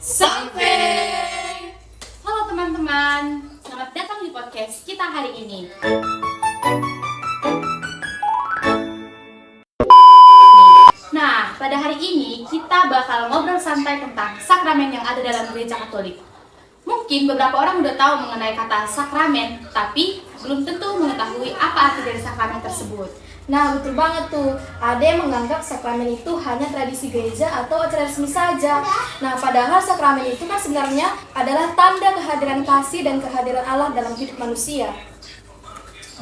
Sampai. Halo teman-teman, selamat datang di podcast kita hari ini. Nah, pada hari ini kita bakal ngobrol santai tentang sakramen yang ada dalam gereja Katolik. Mungkin beberapa orang udah tahu mengenai kata sakramen, tapi belum tentu mengetahui apa arti dari sakramen tersebut. Nah, betul banget tuh. Ada yang menganggap sakramen itu hanya tradisi gereja atau acara resmi saja. Nah, padahal sakramen itu kan sebenarnya adalah tanda kehadiran kasih dan kehadiran Allah dalam hidup manusia.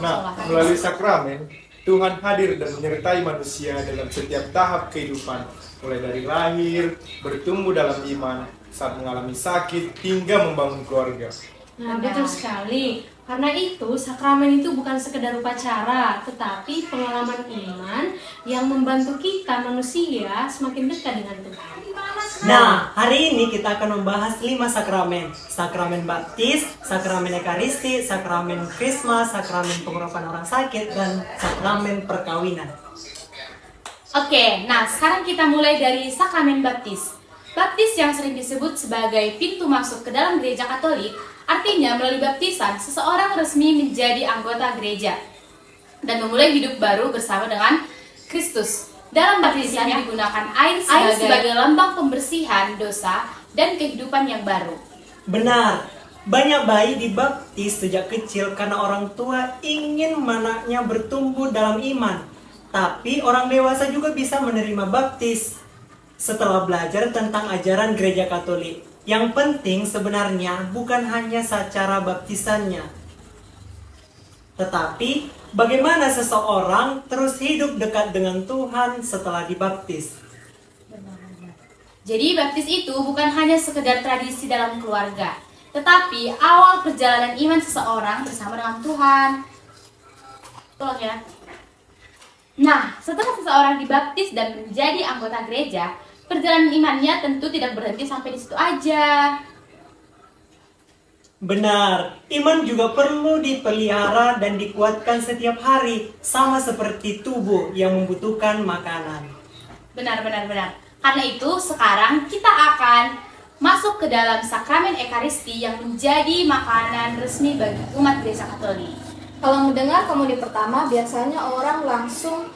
Nah, melalui sakramen, Tuhan hadir dan menyertai manusia dalam setiap tahap kehidupan, mulai dari lahir, bertumbuh dalam iman, saat mengalami sakit, hingga membangun keluarga. Nah, betul sekali. Karena itu, sakramen itu bukan sekedar upacara, tetapi pengalaman iman yang membantu kita manusia semakin dekat dengan Tuhan. Nah, hari ini kita akan membahas 5 sakramen. Sakramen baptis, sakramen ekaristi, sakramen krisma, sakramen pengurapan orang sakit, dan sakramen perkawinan. Oke, nah sekarang kita mulai dari sakramen baptis. Baptis yang sering disebut sebagai pintu masuk ke dalam gereja Katolik, artinya melalui baptisan seseorang resmi menjadi anggota gereja dan memulai hidup baru bersama dengan Kristus. Dalam baptisan digunakan air sebagai lambang pembersihan dosa dan kehidupan yang baru. Benar, banyak bayi dibaptis sejak kecil karena orang tua ingin anaknya bertumbuh dalam iman. Tapi orang dewasa juga bisa menerima baptis setelah belajar tentang ajaran gereja Katolik. Yang penting sebenarnya bukan hanya secara baptisannya, tetapi bagaimana seseorang terus hidup dekat dengan Tuhan setelah dibaptis. Jadi baptis itu bukan hanya sekedar tradisi dalam keluarga, tetapi awal perjalanan iman seseorang bersama dengan Tuhan. Tolong ya. Nah, setelah seseorang dibaptis dan menjadi anggota gereja, perjalanan imannya tentu tidak berhenti sampai di situ aja. Benar, iman juga perlu dipelihara dan dikuatkan setiap hari, sama seperti tubuh yang membutuhkan makanan. Benar. Karena itu, sekarang kita akan masuk ke dalam sakramen ekaristi yang menjadi makanan resmi bagi umat gereja Katolik. Kalau mendengar komuni pertama, biasanya orang langsung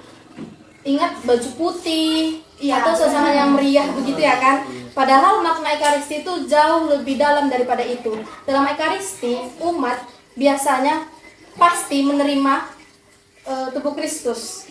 ingat baju putih, atau suasana yang meriah begitu ya kan. Padahal makna ekaristi itu jauh lebih dalam daripada itu. Dalam ekaristi, umat biasanya pasti menerima tubuh Kristus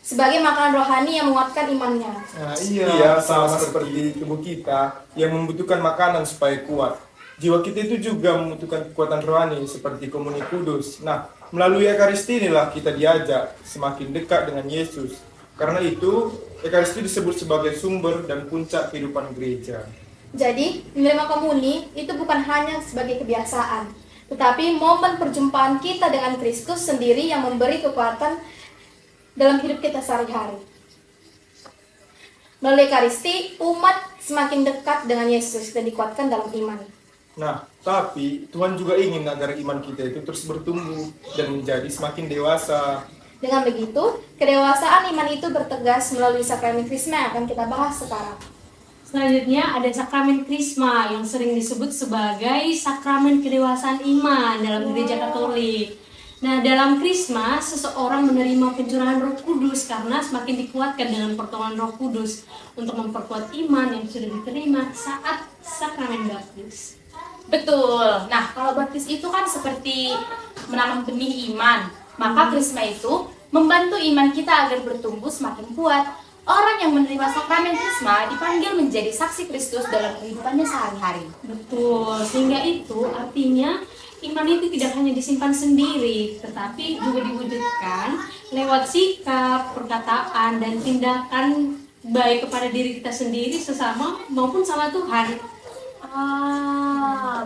sebagai makanan rohani yang menguatkan imannya. Nah, iya, sama seperti tubuh kita yang membutuhkan makanan supaya kuat. Jiwa kita itu juga membutuhkan kekuatan rohani seperti komuni kudus. Nah, melalui ekaristi inilah kita diajak semakin dekat dengan Yesus. Karena itu, ekaristi disebut sebagai sumber dan puncak kehidupan gereja. Jadi, menerima komuni itu bukan hanya sebagai kebiasaan, tetapi momen perjumpaan kita dengan Kristus sendiri yang memberi kekuatan dalam hidup kita sehari-hari. Melalui ekaristi, umat semakin dekat dengan Yesus dan dikuatkan dalam iman. Nah, tapi Tuhan juga ingin agar iman kita itu terus bertumbuh dan menjadi semakin dewasa. Dengan begitu, kedewasaan iman itu bertegas melalui sakramen krisma yang akan kita bahas sekarang. Selanjutnya ada sakramen krisma yang sering disebut sebagai sakramen kedewasaan iman dalam gereja Katolik. Nah, dalam krisma, seseorang menerima pencurahan Roh Kudus karena semakin dikuatkan dengan pertolongan Roh Kudus untuk memperkuat iman yang sudah diterima saat sakramen baptis. Betul. Nah, kalau baptis itu kan seperti menanam benih iman. Maka krisma itu membantu iman kita agar bertumbuh semakin kuat. Orang yang menerima sakramen krisma dipanggil menjadi saksi Kristus dalam kehidupannya sehari-hari. Betul, sehingga itu artinya iman itu tidak hanya disimpan sendiri, tetapi juga diwujudkan lewat sikap, perkataan, dan tindakan baik kepada diri kita sendiri, sesama, maupun sama Tuhan.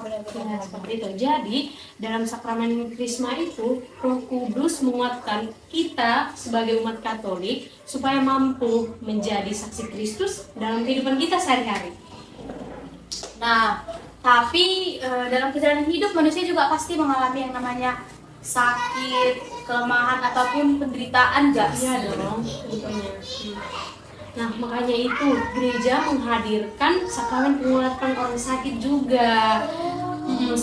Benar-benar Seperti itu. Jadi, dalam sakramen krisma itu, Roh Kudus menguatkan kita sebagai umat Katolik supaya mampu menjadi saksi Kristus dalam kehidupan kita sehari-hari. Nah, tapi dalam perjalanan hidup manusia juga pasti mengalami yang namanya sakit, kelemahan ataupun penderitaan, guys. Iya dong, tentunya. Nah, makanya itu gereja menghadirkan sakramen pengurapan orang sakit juga.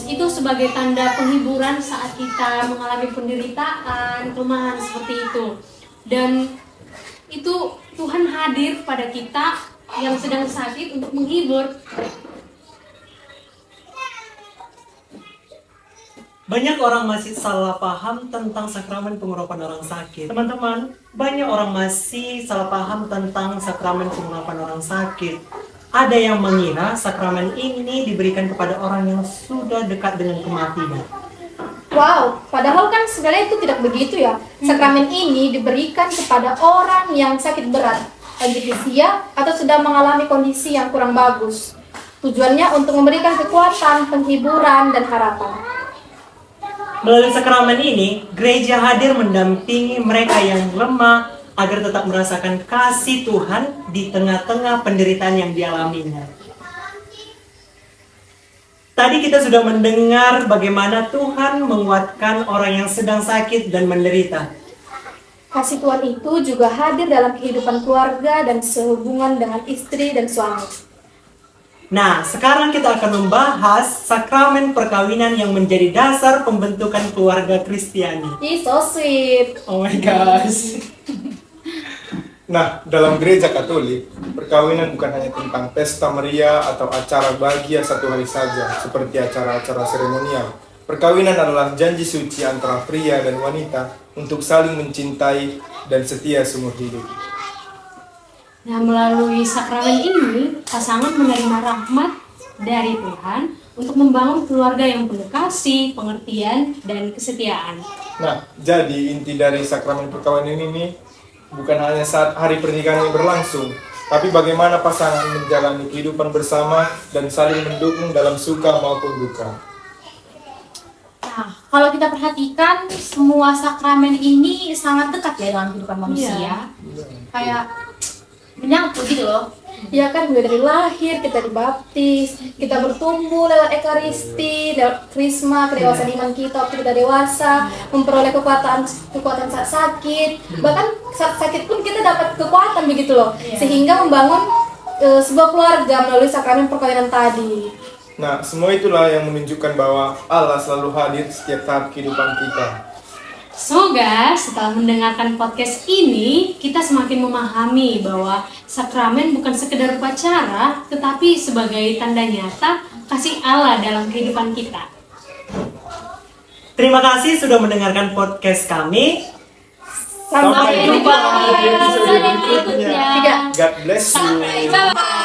Itu sebagai tanda penghiburan saat kita mengalami penderitaan, kelemahan seperti itu. Dan itu Tuhan hadir pada kita yang sedang sakit untuk menghibur. Banyak orang masih salah paham tentang sakramen pengurapan orang sakit. Teman-teman, banyak orang masih salah paham tentang sakramen pengurapan orang sakit. Ada yang mengira sakramen ini diberikan kepada orang yang sudah dekat dengan kematian. Wow, padahal kan sebenarnya itu tidak begitu ya. Sakramen ini diberikan kepada orang yang sakit berat, lanjut usia, atau sedang mengalami kondisi yang kurang bagus. Tujuannya untuk memberikan kekuatan, penghiburan, dan harapan. Melalui sakramen ini, gereja hadir mendampingi mereka yang lemah agar tetap merasakan kasih Tuhan di tengah-tengah penderitaan yang dialaminya. Tadi kita sudah mendengar bagaimana Tuhan menguatkan orang yang sedang sakit dan menderita. Kasih Tuhan itu juga hadir dalam kehidupan keluarga dan sehubungan dengan istri dan suami. Nah, sekarang kita akan membahas sakramen perkawinan yang menjadi dasar pembentukan keluarga Kristiani. Ih, so sweet. Oh my gosh. Nah, dalam gereja Katolik, perkawinan bukan hanya tentang pesta meriah atau acara bahagia satu hari saja, seperti acara-acara seremonial. Perkawinan adalah janji suci antara pria dan wanita untuk saling mencintai dan setia seumur hidup. Nah, melalui sakramen ini, pasangan menerima rahmat dari Tuhan untuk membangun keluarga yang penuh kasih, pengertian, dan kesetiaan. Nah, jadi inti dari sakramen perkawinan ini bukan hanya saat hari pernikahan ini berlangsung, tapi bagaimana pasangan menjalani kehidupan bersama dan saling mendukung dalam suka maupun duka. Nah, kalau kita perhatikan, semua sakramen ini sangat dekat ya dengan kehidupan manusia. Kayak menyangkut gitu loh. Ya kan, mulai dari lahir kita dibaptis, kita bertumbuh lewat ekaristi, lewat krisma, kedewasaan iman kita waktu kita dewasa, memperoleh kekuatan saat sakit, bahkan saat sakit pun kita dapat kekuatan begitu loh, sehingga membangun sebuah keluarga melalui sakramen perkawinan tadi. Nah, semua itulah yang menunjukkan bahwa Allah selalu hadir setiap tahap kehidupan kita. Semoga setelah mendengarkan podcast ini, kita semakin memahami bahwa sakramen bukan sekedar upacara, tetapi sebagai tanda nyata kasih Allah dalam kehidupan kita. Terima kasih sudah mendengarkan podcast kami. Sampai jumpa di episode Sampai berikutnya. berikutnya. God bless you. Sampai jumpa.